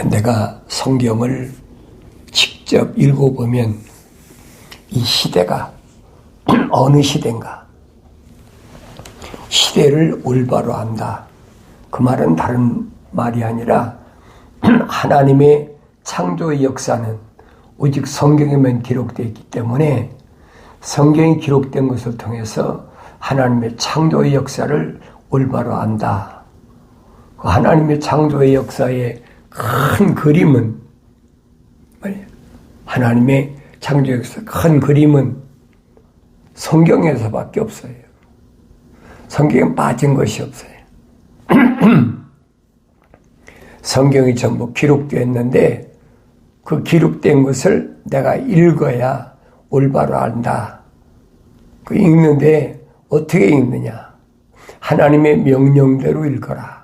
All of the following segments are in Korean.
내가 성경을 직접 읽어보면 이 시대가 어느 시대인가, 시대를 올바로 안다. 그 말은 다른 말이 아니라 하나님의 창조의 역사는 오직 성경에만 기록되어 있기 때문에 성경이 기록된 것을 통해서 하나님의 창조의 역사를 올바로 안다. 그 하나님의 창조의 역사의 큰 그림은 뭐예요? 하나님의 창조 역사 큰 그림은 성경에서밖에 없어요. 성경에 빠진 것이 없어요. 성경이 전부 기록되어 있는데 그 기록된 것을 내가 읽어야 올바로 안다. 그 읽는데 어떻게 읽느냐? 하나님의 명령대로 읽어라.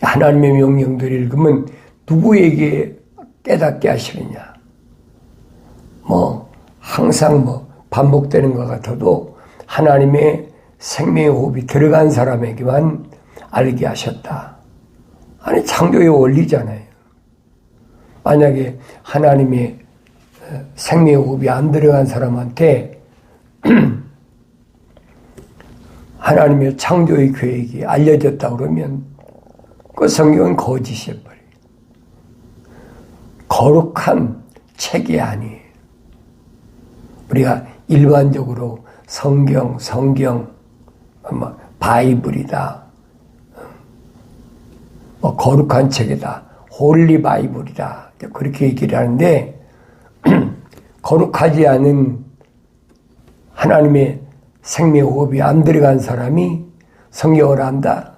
하나님의 명령대로 읽으면 누구에게 깨닫게 하시느냐? 항상 반복되는 것 같아도 하나님의 생명의 호흡이 들어간 사람에게만 알게 하셨다. 아니, 창조의 원리잖아요. 만약에 하나님의 생명의 호흡이 안 들어간 사람한테 하나님의 창조의 계획이 알려졌다 그러면 그 성경은 거짓이어버려요. 거룩한 책이 아니에요. 우리가 일반적으로 성경, 바이블이다, 거룩한 책이다, 홀리 바이블이다, 그렇게 얘기를 하는데, 거룩하지 않은 하나님의 생명호흡이 안 들어간 사람이 성경을 안다?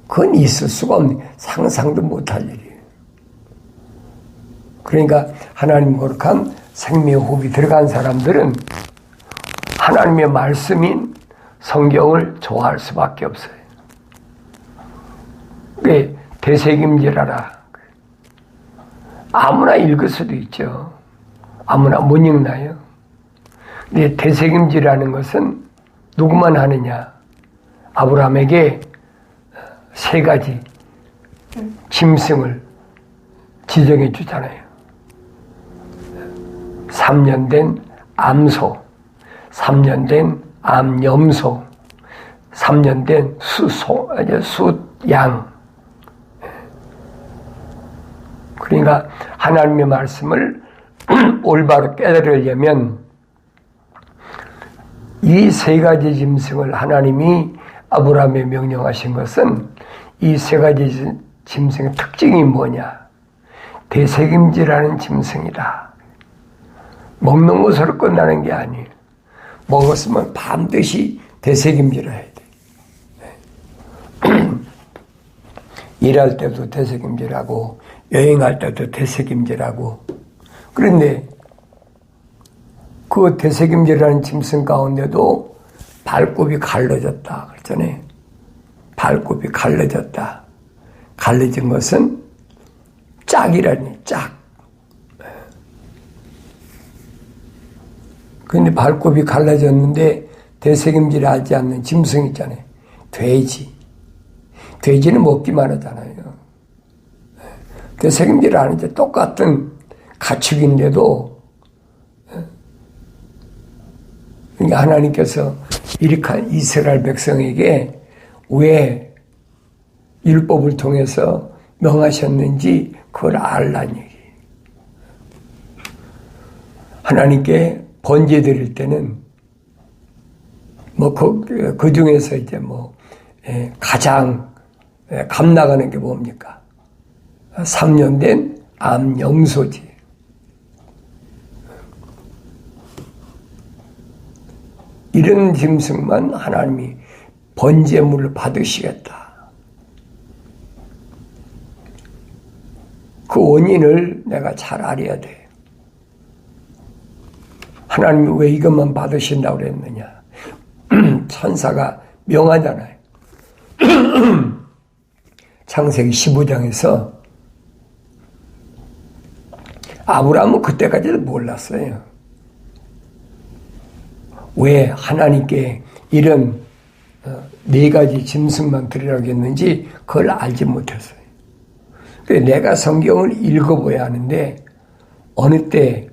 그건 있을 수가 없는, 상상도 못할 일이에요. 그러니까 하나님 거룩한 생명호흡이 들어간 사람들은 하나님의 말씀인 성경을 좋아할 수밖에 없어요. 왜? 되새김질하라. 아무나 읽을 수도 있죠. 아무나 못 읽나요? 근데 되새김질하는 것은 누구만 하느냐? 아브라함에게 3가지 짐승을 지정해 주잖아요. 3년 된 암소, 3년 된 암염소, 3년 된 숫양. 그러니까 하나님의 말씀을 올바로 깨달으려면 이 3가지 짐승을 하나님이 아브라함에 명령하신 것은 이 3가지 짐승의 특징이 뭐냐? 되새김질하는 짐승이다. 먹는 것으로 끝나는 게 아니에요. 먹었으면 반드시 되새김질해야 돼. 일할 때도 되새김질하고 여행할 때도 되새김질하고. 그런데 그 되새김질하는 짐승 가운데도 발굽이 갈라졌다 그랬잖아요. 발굽이 갈라졌다. 갈라진 것은 짝이라니, 짝. 그런데 발굽이 갈라졌는데 되새김질하지 않는 짐승 있잖아요. 돼지. 돼지는 먹기만 하잖아요. 되새김질 안 하는데 똑같은 가축인데도, 그러니까 하나님께서 일으킨 이스라엘 백성에게 왜 율법을 통해서 명하셨는지 그걸 알라는 얘기예요. 하나님께 번제 드릴 때는 그 중에서 이제 가장 감 나가는 게 뭡니까? 3년 된 암염소지. 이런 짐승만 하나님이 번제물을 받으시겠다. 그 원인을 내가 잘 알아야 돼. 하나님이 왜 이것만 받으신다고 그랬느냐? 천사가 명하잖아요. 창세기 15장에서 아브라함은 그때까지도 몰랐어요. 왜 하나님께 이런 4가지 짐승만 드리라고 했는지 그걸 알지 못했어요. 근데 내가 성경을 읽어봐야 하는데 어느 때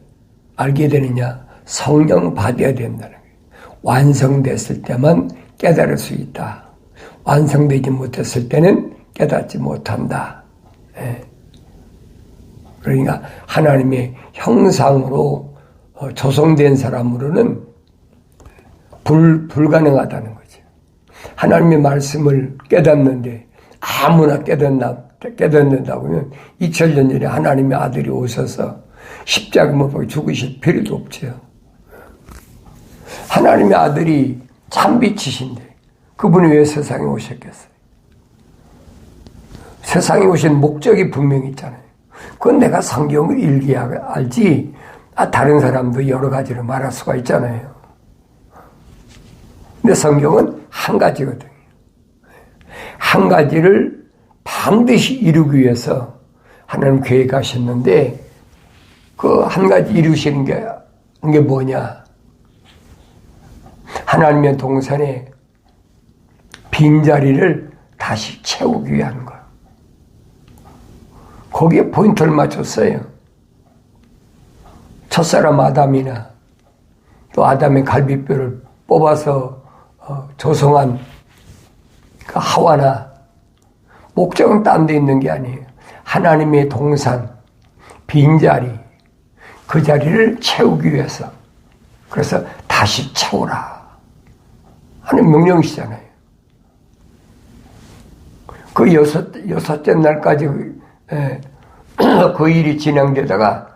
알게 되느냐? 성령 받아야 된다는 거예요. 완성됐을 때만 깨달을 수 있다. 완성되지 못했을 때는 깨닫지 못한다. 그러니까 하나님의 형상으로 조성된 사람으로는 불가능하다는 거죠. 하나님의 말씀을 깨닫는데 아무나 깨닫는다고 하면 2000년 전에 하나님의 아들이 오셔서 십자가 못 박혀 죽으실 필요도 없죠. 하나님의 아들이 참빛이신데 그분이 왜 세상에 오셨겠어요? 세상에 오신 목적이 분명히 있잖아요. 그건 내가 성경을 읽어야 알지 다른 사람도 여러 가지로 말할 수가 있잖아요. 근데 성경은 한 가지거든요. 한 가지를 반드시 이루기 위해서 하나님 계획하셨는데 그 한 가지 이루시는 게 뭐냐? 하나님의 동산에 빈자리를 다시 채우기 위한 것. 거기에 포인트를 맞췄어요. 첫사람 아담이나 또 아담의 갈비뼈를 뽑아서 조성한 그 하와나 목적은 딴 데 있는 게 아니에요. 하나님의 동산, 빈자리, 그 자리를 채우기 위해서. 그래서 다시 채우라 하는 명령이시잖아요. 그 여섯째 날까지 그 일이 진행되다가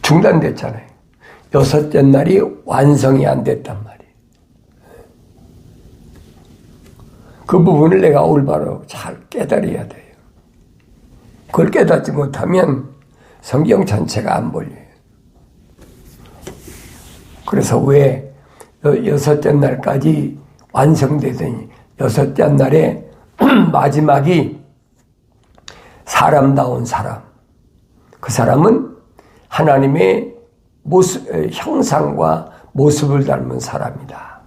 중단됐잖아요. 여섯째 날이 완성이 안 됐단 말이에요. 그 부분을 내가 올바로 잘 깨달아야 돼요. 그걸 깨닫지 못하면 성경 전체가 안 보여요. 그래서 왜 여섯째 날까지 완성되더니 여섯째 날에 마지막이 사람다운 사람. 그 사람은 하나님의 형상과 모습을 닮은 사람이다.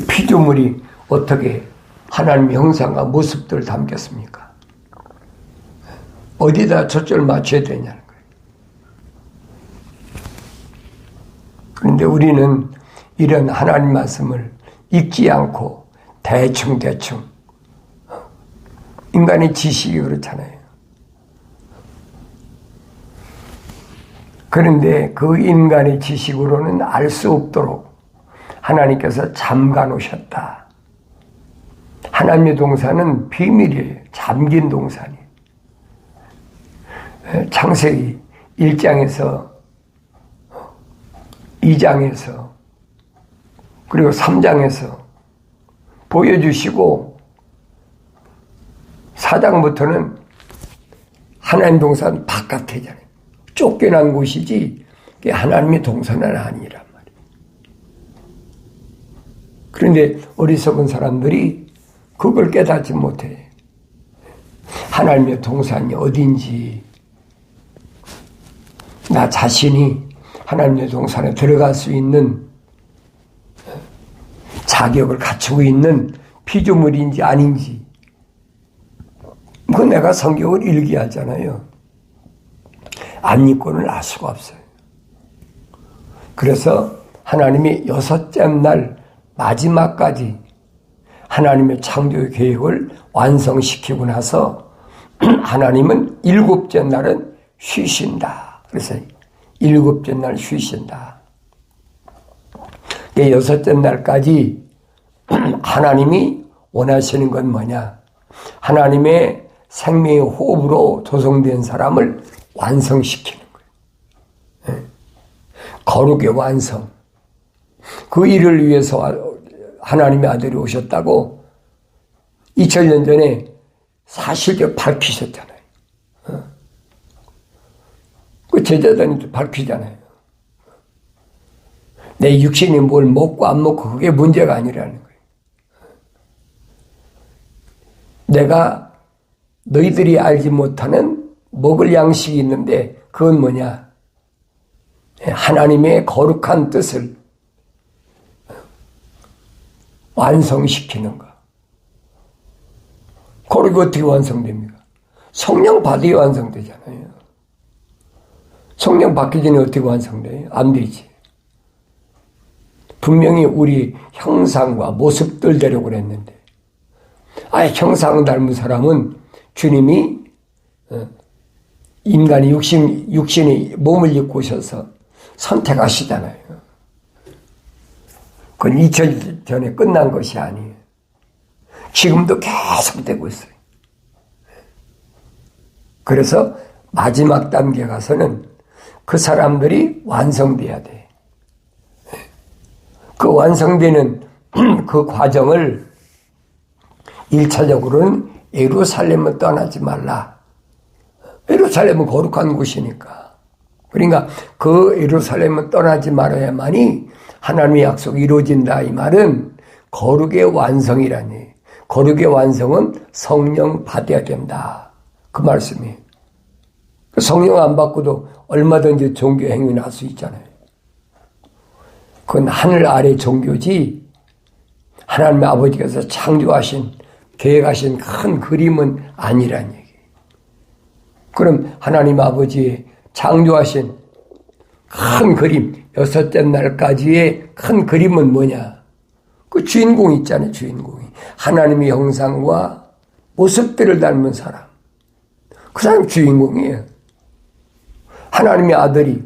피조물이 어떻게 하나님의 형상과 모습들을 담겠습니까? 어디다 초점을 맞춰야 되냐는 거예요. 그런데 우리는 이런 하나님 말씀을 읽지 않고 대충 인간의 지식이 그렇잖아요. 그런데 그 인간의 지식으로는 알 수 없도록 하나님께서 잠가 놓으셨다. 하나님의 동산은 비밀이에요. 잠긴 동산이에요. 창세기 1장에서 2장에서 그리고 3장에서 보여주시고 4장부터는 하나님 동산 바깥이잖아요. 쫓겨난 곳이지 하나님의 동산은 아니란 말이에요. 그런데 어리석은 사람들이 그걸 깨닫지 못해. 하나님의 동산이 어딘지, 나 자신이 하나님의 동산에 들어갈 수 있는 자격을 갖추고 있는 피조물인지 아닌지, 그건 내가 성경을 읽게 하잖아요. 안 읽고는 알 수가 없어요. 그래서 하나님이 여섯째 날 마지막까지 하나님의 창조 계획을 완성시키고 나서 하나님은 일곱째 날은 쉬신다. 그래서 일곱째 날 쉬신다. 여섯째 날까지 하나님이 원하시는 건 뭐냐? 하나님의 생명의 호흡으로 조성된 사람을 완성시키는 거예요. 거룩의 완성. 그 일을 위해서 하나님의 아들이 오셨다고 2000년 전에 사실적으로 밝히셨잖아요. 그 제자들이 밝히잖아요. 내 육신이 뭘 먹고 안 먹고 그게 문제가 아니라는 거예요. 내가 너희들이 알지 못하는 먹을 양식이 있는데 그건 뭐냐? 하나님의 거룩한 뜻을 완성시키는 거. 그걸 거룩이 어떻게 완성됩니까? 성령 받아야 완성되잖아요. 성령 받기 전에 어떻게 완성돼요? 안 되지. 분명히 우리 형상과 모습들 되려고 그랬는데, 아예 형상 닮은 사람은 주님이 인간이 육신이 몸을 입고 오셔서 선택하시잖아요. 그건 2000년 전에 끝난 것이 아니에요. 지금도 계속되고 있어요. 그래서 마지막 단계 가서는 그 사람들이 완성돼야 돼. 그 완성되는 그 과정을 1차적으로는 예루살렘을 떠나지 말라. 예루살렘은 거룩한 곳이니까. 그러니까 그 예루살렘을 떠나지 말아야만이 하나님의 약속이 이루어진다. 이 말은 거룩의 완성이라니. 거룩의 완성은 성령 받아야 된다. 그 말씀이에요. 성령 안 받고도 얼마든지 종교 행위는 할 수 있잖아요. 그건 하늘 아래 종교지 하나님의 아버지께서 창조하신 계획하신 큰 그림은 아니란 얘기예요. 그럼 하나님 아버지의 창조하신 큰 그림, 6째 날까지의 큰 그림은 뭐냐? 그 주인공 있잖아요, 주인공이. 하나님의 형상과 모습들을 닮은 사람. 그 사람 주인공이에요. 하나님의 아들이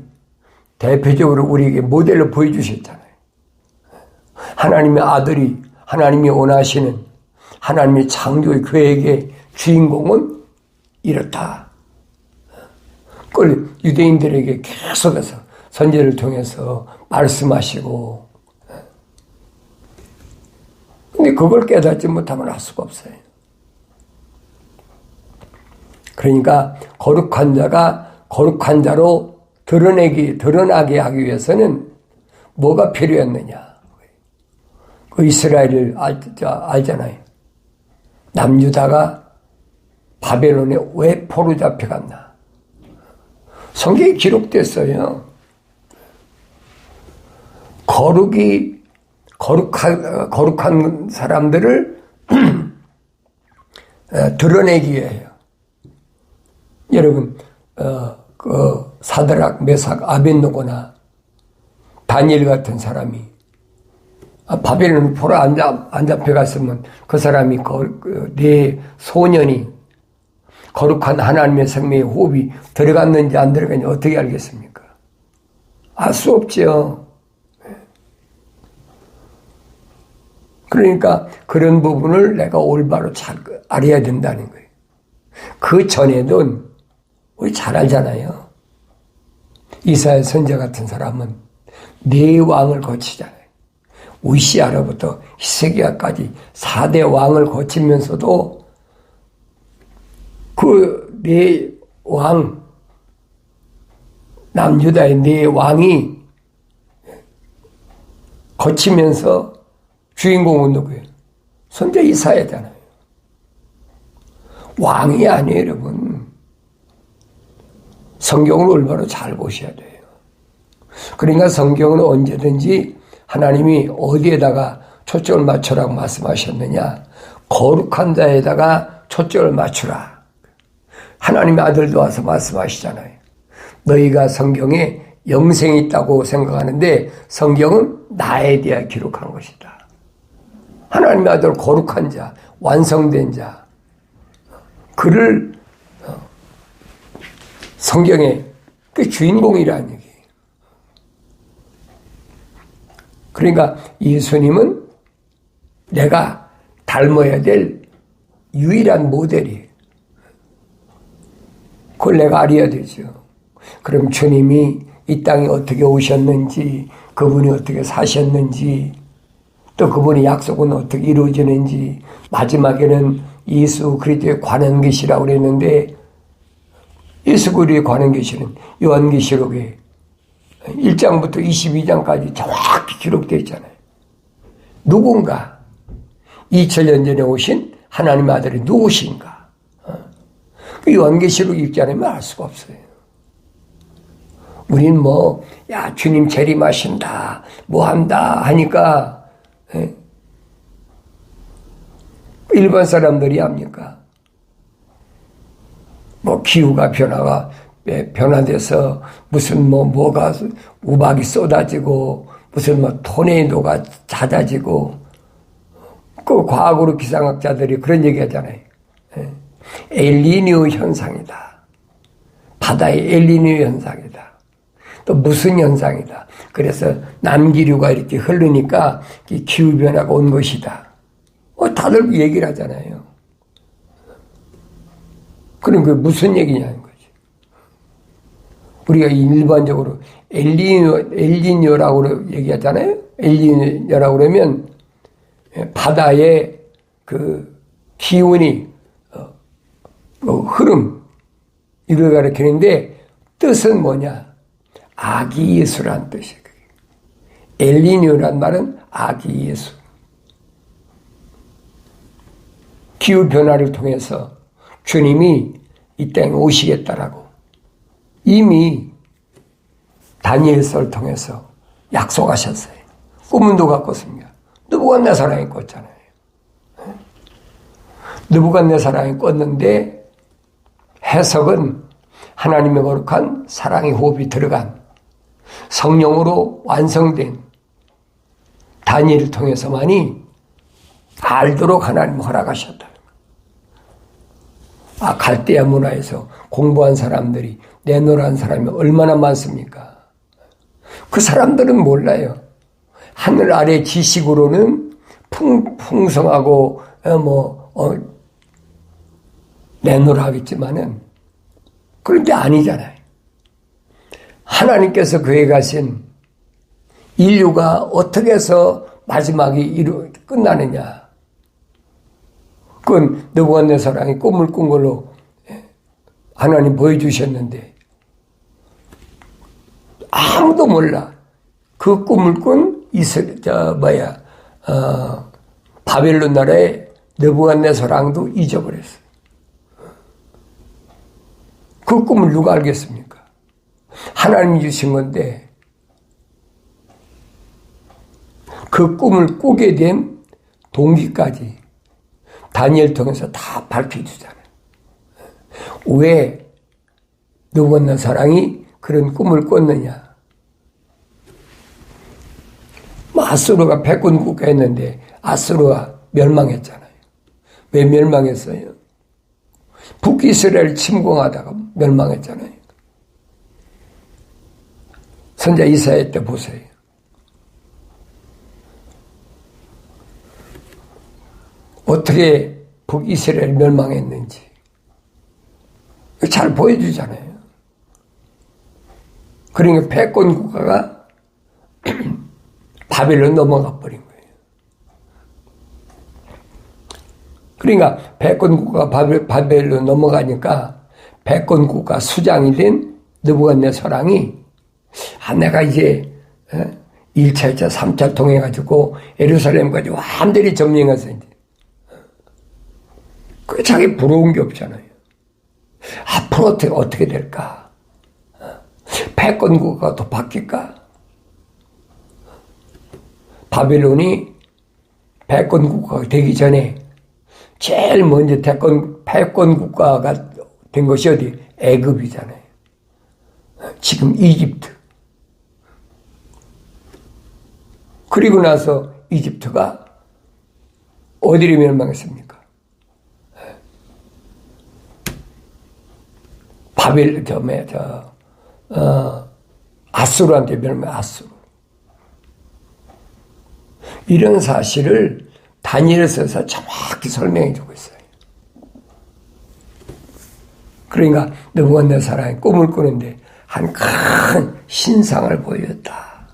대표적으로 우리에게 모델로 보여주셨잖아요. 하나님의 아들이 하나님이 원하시는 하나님의 창조의 계획의 주인공은 이렇다. 그걸 유대인들에게 계속해서 선지자를 통해서 말씀하시고, 근데 그걸 깨닫지 못하면 할 수가 없어요. 그러니까 거룩한 자가 거룩한 자로 드러나게 하기 위해서는 뭐가 필요했느냐. 그 이스라엘을 알잖아요. 남유다가 바벨론에 왜 포로 잡혀갔나. 성경에 기록됐어요. 거룩한 사람들을 드러내기 위해요. 여러분, 그 사드락, 메삭, 아벳노고나 다니엘 같은 사람이 바벨론 포로 안 잡혀갔으면 그 사람이 내 소년이 거룩한 하나님의 생명의 호흡이 들어갔는지 안 들어갔는지 어떻게 알겠습니까? 알 수 없죠. 그러니까 그런 부분을 내가 올바로 잘 알아야 된다는 거예요. 그 전에도 우리 잘 알잖아요. 이사야 선지자 같은 사람은 네 왕을 거치잖아요. 우시아로부터 히스기야까지 4대 왕을 거치면서도 그 네 왕, 남유다의 네 왕이 거치면서 주인공은 누구예요? 선지자 이사야잖아요. 왕이 아니에요, 여러분. 성경을 올바로 잘 보셔야 돼요. 그러니까 성경은 언제든지 하나님이 어디에다가 초점을 맞추라고 말씀하셨느냐? 거룩한 자에다가 초점을 맞추라. 하나님의 아들도 와서 말씀하시잖아요. 너희가 성경에 영생이 있다고 생각하는데 성경은 나에 대해 기록한 것이다. 하나님의 아들 거룩한 자, 완성된 자, 그를 성경의 그 주인공이라는 얘기예요. 그러니까 예수님은 내가 닮아야 될 유일한 모델이에요. 그걸 내가 알아야 되죠. 그럼 주님이 이 땅에 어떻게 오셨는지, 그분이 어떻게 사셨는지, 또 그분의 약속은 어떻게 이루어지는지, 마지막에는 예수 그리스도에 관한 계시라고 그랬는데, 예수 그리스도에 관한 계시는 요한계시록에 1장부터 22장까지 정확히 기록되어 있잖아요. 누군가 2000년 전에 오신 하나님의 아들이 누구신가? 그 요한계시록 읽지 않으면 알 수가 없어요. 우린 주님 재림하신다, 한다 하니까, 일반 사람들이 합니까? 뭐 기후가 변화돼서 무슨 뭐가 우박이 쏟아지고 무슨 뭐 토네이도가 잦아지고 그 과학으로 기상학자들이 그런 얘기 하잖아요. 엘니뇨 현상이다. 바다의 엘니뇨 현상이다. 또 무슨 현상이다. 그래서 남기류가 이렇게 흐르니까 기후변화가 온 것이다. 다들 얘기를 하잖아요. 그럼 그게 무슨 얘기냐는 거지. 우리가 일반적으로 엘니뇨라고 얘기하잖아요. 엘니뇨라고 그러면 바다의 그 기온이 흐름 이걸 가리키는데 뜻은 뭐냐? 아기 예수란 뜻이에요. 엘니뇨란 말은 아기 예수. 기후 변화를 통해서 주님이 이 땅에 오시겠다라고 이미 다니엘서를 통해서 약속하셨어요. 꿈은 누가 꿨습니까? 느부갓네살이 꿨잖아요. 느부갓네살이 꿨는데 해석은 하나님의 거룩한 사랑의 호흡이 들어간 성령으로 완성된 다니엘을 통해서만이 알도록 하나님 허락하셨다. 갈대아 문화에서 공부한 사람들이 내노란 사람이 얼마나 많습니까? 그 사람들은 몰라요. 하늘 아래 지식으로는 풍성하고 내노라 하겠지만은 그런데 아니잖아요. 하나님께서 계획하신 인류가 어떻게 해서 마지막이 끝나느냐. 그건 느부갓네살이 꿈을 꾼 걸로 하나님 보여주셨는데 아무도 몰라. 그 꿈을 꾼 바벨론 나라의 느부갓네살도 잊어버렸어요. 그 꿈을 누가 알겠습니까? 하나님이 주신 건데 그 꿈을 꾸게 된 동기까지 다니엘 통해서 다 밝혀주잖아요. 왜 느부갓네살이 그런 꿈을 꿨느냐? 아수르가 패권 국가였는데 아수르가 멸망했잖아요. 왜 멸망했어요? 북이스라엘 침공하다가 멸망했잖아요. 선자 이사야 때 보세요. 어떻게 북이스라엘 멸망했는지 잘 보여주잖아요. 그러니까 패권 국가가 바벨론 넘어가 버린 거예요. 그러니까 패권 국가가 바벨론 넘어가니까 패권 국가 수장이 된 느부갓네살이 내가 이제 1차, 2차, 3차 통해가지고 예루살렘까지 완전히 점령해서 이제 그 자기 부러운 게 없잖아요. 앞으로 어떻게 될까? 패권 국가가 더 바뀔까? 바벨론이 패권 국가가 되기 전에 제일 먼저 패권 국가가 된 것이 어디? 애굽이잖아요. 지금 이집트. 그리고 나서 이집트가 어디로 멸망했습니까? 아수르한테 멸망. 이런 사실을 다니엘서에서 정확히 설명해 주고 있어요. 그러니까 느부갓네살이 꿈을 꾸는데 한 큰 신상을 보였다.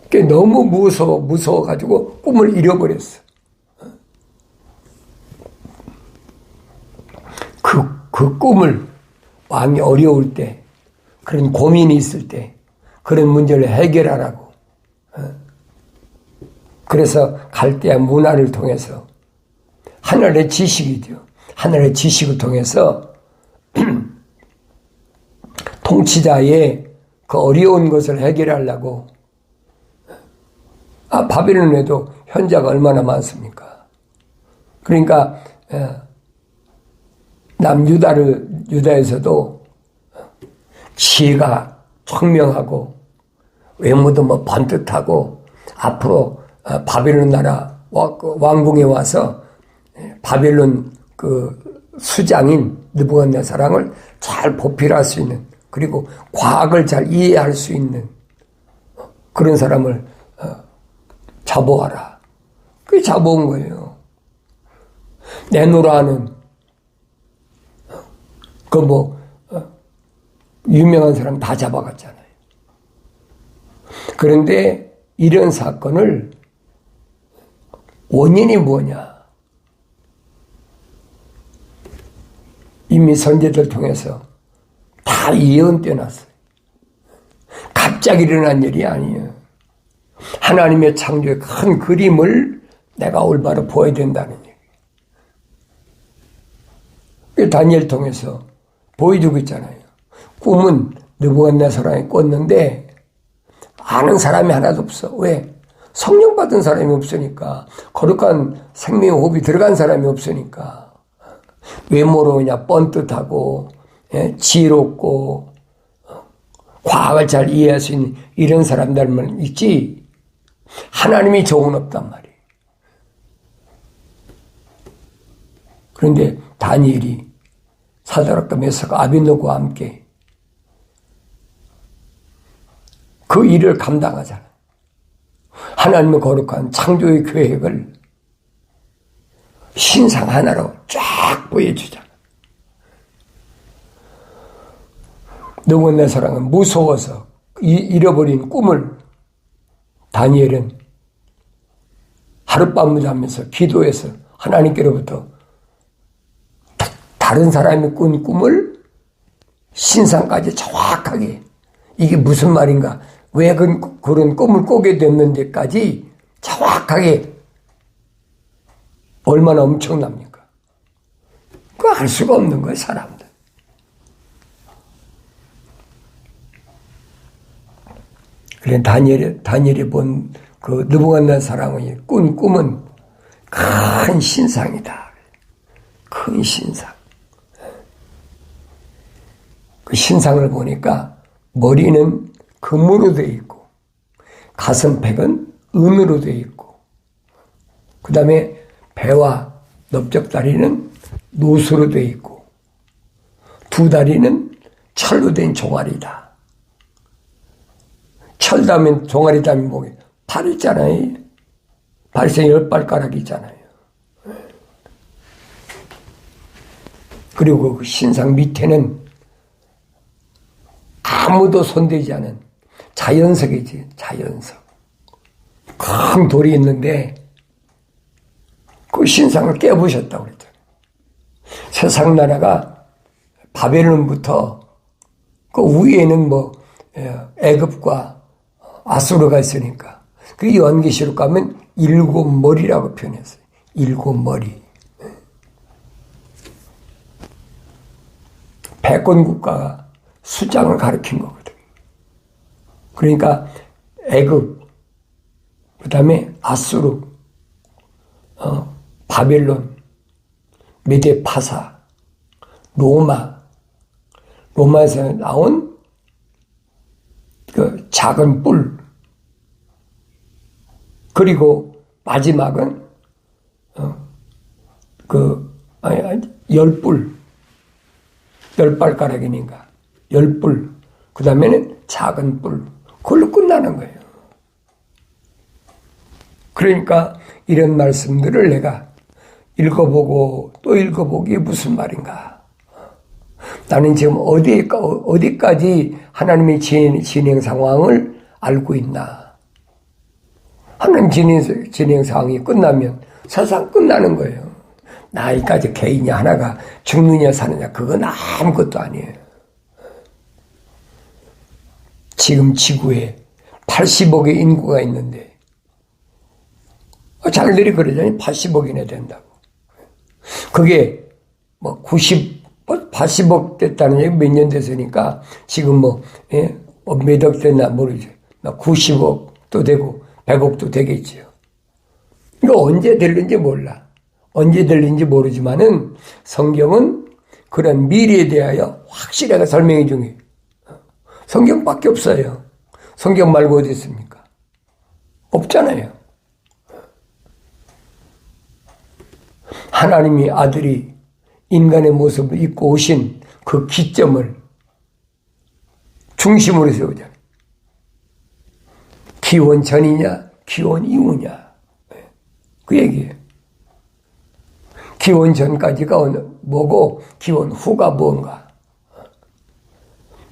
그게 너무 무서워가지고 꿈을 잃어버렸어. 그 꿈을 왕이 어려울 때, 그런 고민이 있을 때, 그런 문제를 해결하라고. 그래서 갈대아 문화를 통해서 하늘의 지식이죠. 하늘의 지식을 통해서 통치자의 그 어려운 것을 해결하려고. 바벨론에도 현자가 얼마나 많습니까? 그러니까 유다에서도 지혜가 총명하고 외모도 뭐 번듯하고 앞으로 바벨론 나라 왕궁에 와서 바벨론 그 수장인 느부갓네살을 잘 보필할 수 있는, 그리고 과학을 잘 이해할 수 있는 그런 사람을 잡아와라. 그게 잡아온 거예요. 내노라는 유명한 사람 다 잡아갔잖아요. 그런데 이런 사건을 원인이 뭐냐? 이미 선제들 통해서 다 예언되어놨어요. 갑자기 일어난 일이 아니에요. 하나님의 창조의 큰 그림을 내가 올바로 보여야 된다는 얘기. 다니엘 통해서 보여주고 있잖아요. 꿈은 느부갓네살이 꿨는데 아는 사람이 하나도 없어. 왜? 성령 받은 사람이 없으니까. 거룩한 생명의 호흡이 들어간 사람이 없으니까. 외모로 그냥 뻔듯하고 지혜롭고 과학을 잘 이해할 수 있는 이런 사람들만 있지 하나님이 적은 없단 말이에요. 그런데 다니엘이 사드락과 메삭과 아벳느고와 함께 그 일을 감당하잖아. 하나님의 거룩한 창조의 계획을 신상 하나로 쫙 보여주잖아. 느부갓네살은 무서워서 잃어버린 꿈을 다니엘은 하룻밤을 자면서 기도해서 하나님께로부터 다른 사람이 꾼 꿈을 신상까지 정확하게 이게 무슨 말인가, 왜 그런 꿈을 꾸게 됐는지까지 정확하게, 얼마나 엄청납니까? 그거 알 수가 없는 거예요, 사람들. 그래, 다니엘이 본 그 느부갓네살이 꾼 꿈은 큰 신상이다. 큰 신상. 그 신상을 보니까 머리는 금으로 되어 있고 가슴팩은 은으로 되어 있고 그 다음에 배와 넓적다리는 노수로 되어 있고 두 다리는 철로 된 종아리다. 철다면 종아리다면 뭐게? 팔 있잖아요. 발생 10발가락이 있잖아요. 그리고 그 신상 밑에는 아무도 손대지 않은 자연석이지, 자연석. 큰 돌이 있는데 그 신상을 깨부셨다고 그랬잖아요. 세상 나라가 바벨론부터 그 위에는 애굽과 아수르가 있으니까 그 요한계시록 가면 7머리라고 표현했어요. 7머리. 패권 국가가 수장을 가리킨 거거든. 그러니까 애굽, 그 다음에 아수르, 바벨론, 메데 파사, 로마에서 나온 그 작은 뿔, 그리고 마지막은 10뿔, 10발가락이니까 10뿔, 그 다음에는 작은 뿔, 그걸로 끝나는 거예요. 그러니까 이런 말씀들을 내가 읽어보고 또 읽어보고 이게 무슨 말인가. 나는 지금 어디까지 하나님의 진행 상황을 알고 있나. 하나님 진행 상황이 끝나면 세상 끝나는 거예요. 나이까지 개인이 하나가 죽느냐 사느냐 그건 아무것도 아니에요. 지금 지구에 80억의 인구가 있는데 잘들이 그러잖아요. 80억이나 된다고. 그게 80억 됐다는 얘기 몇 년 됐으니까 지금 몇억 됐나 모르죠. 90억도 되고 100억도 되겠지요. 이거 언제 될는지 몰라. 언제 될는지 모르지만은 성경은 그런 미래에 대하여 확실하게 설명해 준 게 성경밖에 없어요. 성경 말고 어디 있습니까? 없잖아요. 하나님이 아들이 인간의 모습을 입고 오신 그 기점을 중심으로 세우잖아요. 기원 전이냐 기원 이후냐 그 얘기예요. 기원 전까지가 뭐고 기원 후가 뭔가.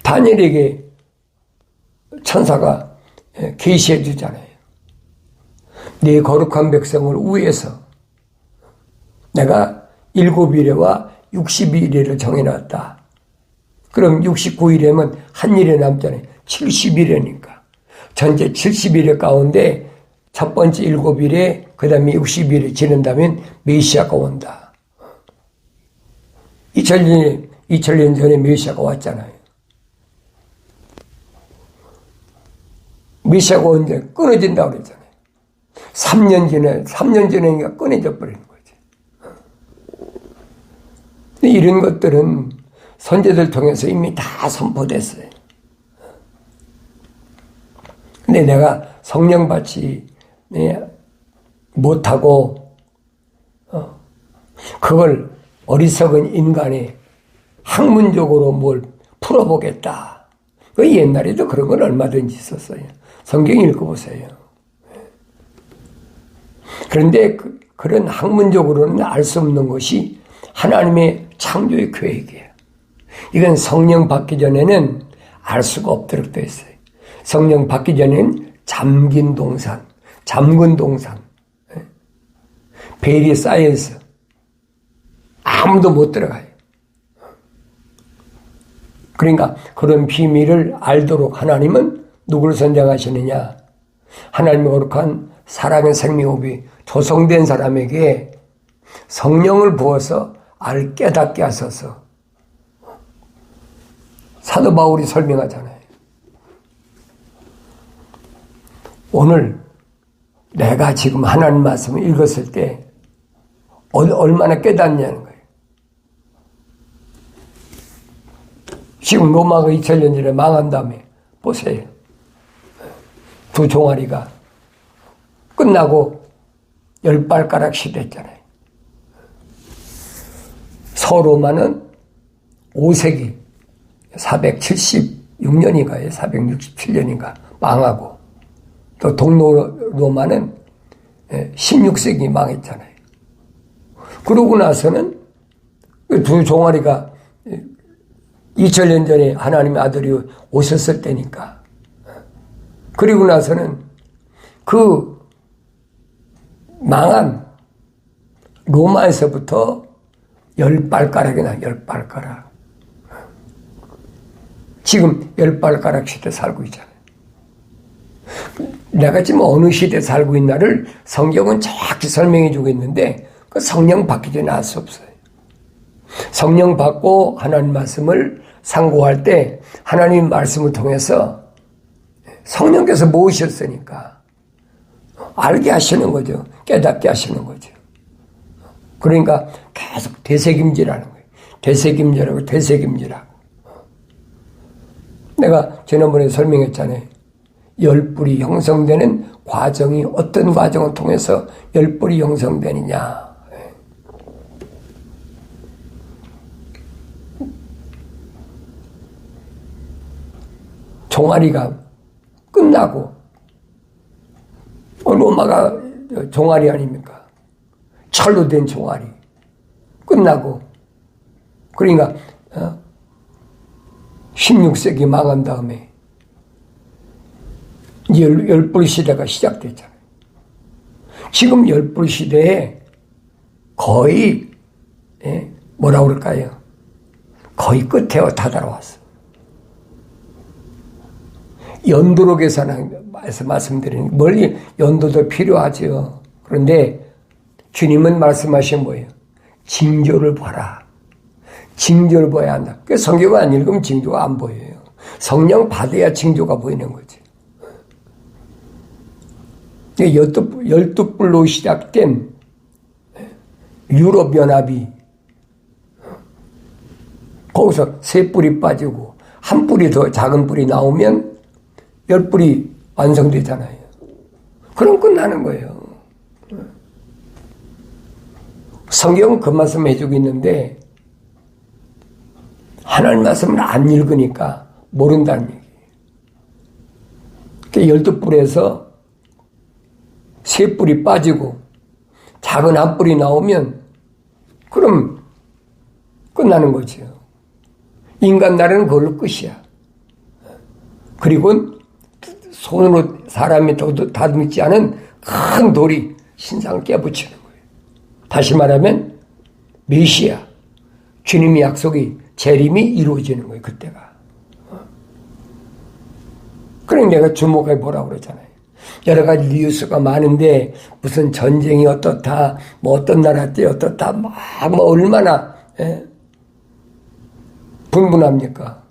다니엘에게 천사가 계시해 주잖아요. 네 거룩한 백성을 위해서 내가 7일에와 60일을 정해놨다. 그럼 69일에면 한 일에 남잖아요. 70일이니까. 전체 70일 가운데 첫 번째 7일에 그 다음에 60일이 지난다면 메시아가 온다. 2000년 전에 메시아가 왔잖아요. 메시아가 언제 끊어진다고 그랬잖아요. 3년 전에 끊어져 버리는 거지. 이런 것들은 선제들 통해서 이미 다 선포됐어요. 근데 내가 성령 받지 못하고 그걸 어리석은 인간의 학문적으로 뭘 풀어보겠다. 그 옛날에도 그런 건 얼마든지 있었어요. 성경 읽어보세요. 그런데 그런 학문적으로는 알 수 없는 것이 하나님의 창조의 계획이에요. 이건 성령 받기 전에는 알 수가 없도록 되어 있어요. 성령 받기 전에는 잠긴 동산, 잠근 동산, 베리 사이언스 아무도 못 들어가요. 그러니까 그런 비밀을 알도록 하나님은 누구를 선정하시느냐? 하나님의 거룩한 사랑의 생명호흡이 조성된 사람에게 성령을 부어서 깨닫게 하소서. 사도 바울이 설명하잖아요. 오늘 내가 지금 하나님 말씀을 읽었을 때 얼마나 깨닫냐는 거예요. 지금 로마가 2000년 전에 망한 다음에 보세요. 두 종아리가 끝나고 10발가락 시대였잖아요. 서로마는 5세기 476년인가요? 467년인가 망하고 또 동로마는 16세기 망했잖아요. 그러고 나서는 두 종아리가 2000년 전에 하나님의 아들이 오셨을 때니까. 그리고 나서는 그 망한 로마에서부터 10발가락이나 10발가락. 지금 10발가락 시대 살고 있잖아요. 내가 지금 어느 시대에 살고 있나를 성경은 정확히 설명해 주고 있는데 그 성령 받기 전에 알 수 없어요. 성령 받고 하나님 말씀을 상고할 때 하나님 말씀을 통해서 성령께서 모으셨으니까 알게 하시는 거죠. 깨닫게 하시는 거죠. 그러니까 계속 되새김질하는 거예요. 되새김질하고. 내가 지난번에 설명했잖아요. 열불이 형성되는 과정이 어떤 과정을 통해서 열불이 형성되느냐. 종아리가 끝나고 로마가 종아리 아닙니까? 철로 된 종아리 끝나고 그러니까 16세기 망한 다음에 열불 시대가 시작됐잖아요. 지금 열불 시대에 거의 뭐라 그럴까요? 거의 끝에 다다라왔어. 연도로 계산해서 말씀드리는 멀리 연도도 필요하죠. 그런데 주님은 말씀하신 뭐예요? 징조를 봐라. 징조를 봐야 한다. 그 성경을 안 읽으면 징조가 안 보여요. 성령 받아야 징조가 보이는 거지. 12불로 시작된 유럽연합이 거기서 3뿌리 빠지고 한 뿌리 더 작은 뿌리 나오면 10뿌리 완성되잖아요. 그럼 끝나는 거예요. 성경은 그 말씀 해주고 있는데 하나님 말씀을 안 읽으니까 모른다는 얘기예요. 12뿔에서 3뿔이 빠지고 작은 한 뿔이 나오면 그럼 끝나는 거죠. 인간 나라는 그걸로 끝이야. 그리고 손으로 사람이 다듬지 않은 큰 돌이 신상을 깨부치는 거예요. 다시 말하면 메시아, 주님의 약속이 재림이 이루어지는 거예요. 그때가. 그러니까 내가 주목해 보라고 그러잖아요. 여러 가지 뉴스가 많은데 무슨 전쟁이 어떻다, 뭐 어떤 나라 때 어떻다, 뭐 얼마나 분분합니까?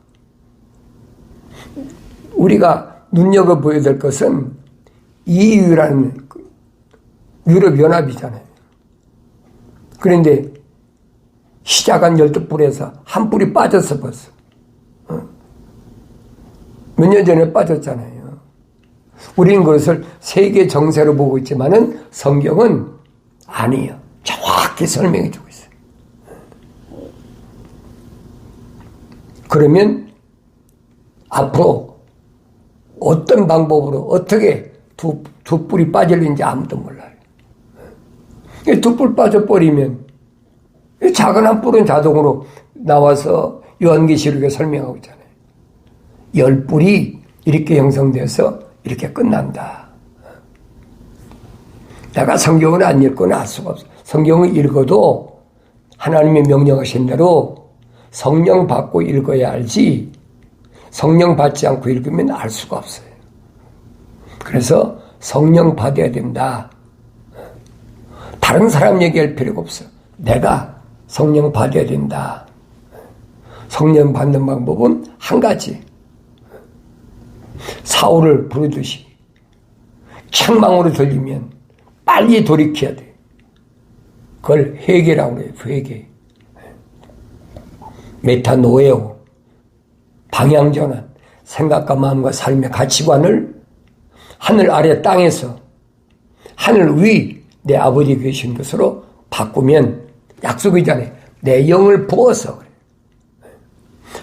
우리가 눈여겨보아야 될 것은 EU라는 유럽연합이잖아요. 그런데 시작한 12뿔에서 한 뿔이 빠졌어 벌써. 몇 년 전에 빠졌잖아요. 우리는 그것을 세계 정세로 보고 있지만은 성경은 아니에요. 정확히 설명해 주고 있어요. 그러면 앞으로 어떤 방법으로 어떻게 두 뿔이 빠질는지 아무도 몰라요. 두 뿔 빠져버리면 작은 한 뿔은 자동으로 나와서 요한계시록에 설명하고 있잖아요. 10뿔이 이렇게 형성돼서 이렇게 끝난다. 내가 성경을 안 읽고는 알 수가 없어. 성경을 읽어도 하나님의 명령하신 대로 성령 받고 읽어야 알지 성령 받지 않고 읽으면 알 수가 없어요. 그래서 성령 받아야 된다. 다른 사람 얘기할 필요가 없어. 내가 성령 받아야 된다. 성령 받는 방법은 한 가지. 사울을 부르듯이 책망으로 들리면 빨리 돌이켜야 돼. 그걸 회개라고 해요. 회개. 메타노에오. 방향전환. 생각과 마음과 삶의 가치관을 하늘 아래 땅에서 하늘 위 내 아버지 계신 것으로 바꾸면 약속이잖아요. 내 영을 부어서 그래.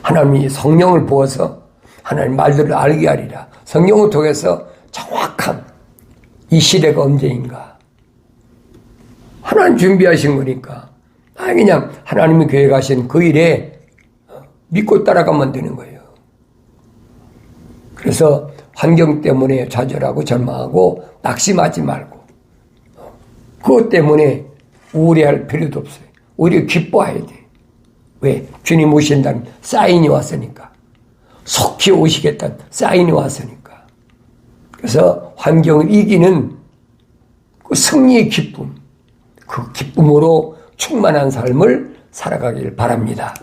하나님이 성령을 부어서 하나님 말들을 알게 하리라. 성령을 통해서 정확한 이 시대가 언제인가. 하나님 준비하신 거니까. 그냥 하나님이 계획하신 그 일에 믿고 따라가면 되는 거예요. 그래서 환경 때문에 좌절하고 절망하고 낙심하지 말고 그것 때문에 우울해할 필요도 없어요. 오히려 기뻐해야 돼. 왜? 주님 오신다는 사인이 왔으니까. 속히 오시겠다는 사인이 왔으니까. 그래서 환경을 이기는 그 승리의 기쁨, 그 기쁨으로 충만한 삶을 살아가길 바랍니다.